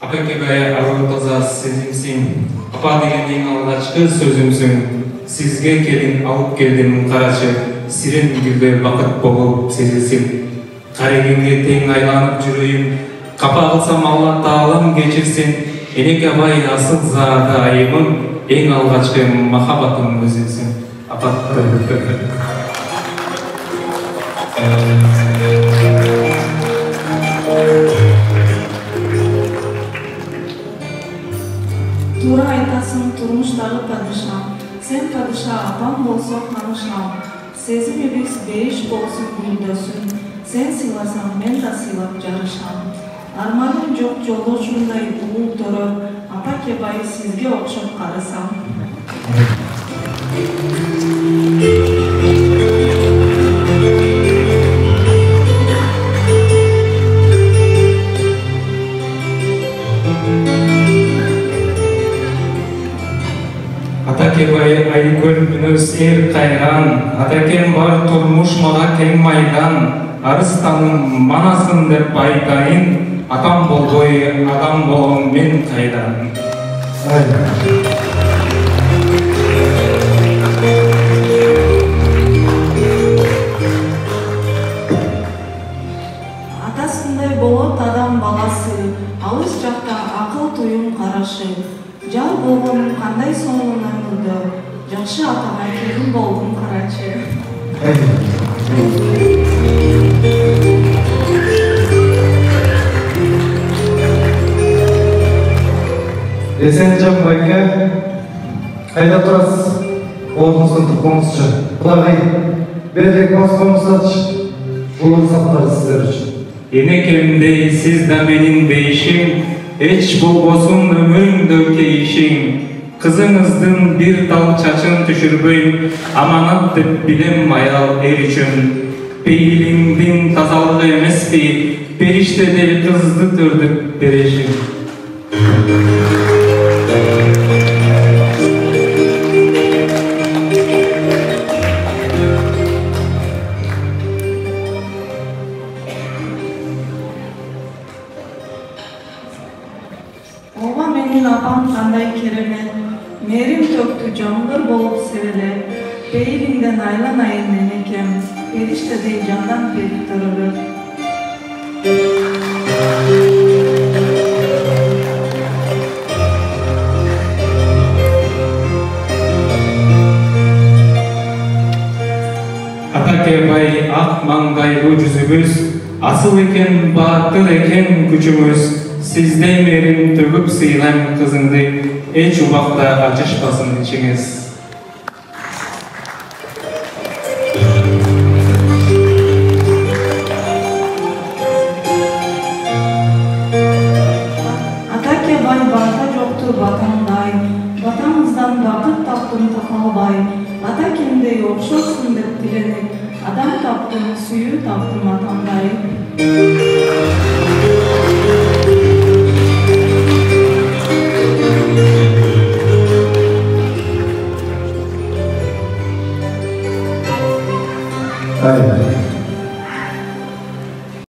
Akakebay arı taza sezimsin. Apa деген ең алғашқы сөзімсің. Сізге келін алып келдім қарашы. Сирен гүлде бақыт болып сезілсін. Қарегенге тең айланып жүрейін. Қапа қылсам Алла тағалам кешірсін. Акакебай асыл зады айымым. Ең алғашқы махаббатым өзіңсің. Апатты. Тура айтасың турмуштагы падышам, сен падыша апам болсо канышам. Сезимибиз бейиш болсун гүлдөсүн, сен сыйласаң мен да сыйлап жарышам. Арманым жок жолдошумдай улуу төрө, Акакебай сизге окшоп карасам. Акакебай айкөл үнөс эр кайран, атакем бар турмуш мага кең майдан, арыстаным манасын деп айтайын, атам болбой адам болом мен кайдан. Атасындай болот адам баласы, алыс жакта акыл туюм карашы. Жар болгон кандай соңун өмүрдө, жакшы атага келин болдум карачы. Эсенжан байке, кайда турасыз? Ордуңуздун тукумузчу. Кулагай, бердек басконусачы. Бул сактар сиздер үчүн. Энекемдей сиз да менин бейишим, эч болбосун өмүрүңдө кейишиң. Кызыңыздын бир тал чачын түшүрбөйм, аманат деп билем аял эр үчүн. Пейилиңдин тазалыгы эмеспи, периштедей кызды төрдүп беришиң. Ооба менин апам кандай керемет, мээрим төктү жамгыр болуп себелеп, пейилиңден айланайын энекем, периштедей жандан берип төрөлөт. Акакебай ак маңгайлуу жүзүбүз, асыл экен баатыр экен күчүбүз. Сиздей мерим төгүп сыйлайм кызыңды, эч убакта ачышпасын ичиңиз. Акакебай бата жоктур батаңдай, батаңыздан бакыт таптым тапалбай, атакемдей окшосун деп тиленип, адам таптым, сүйүү таптым атамдай.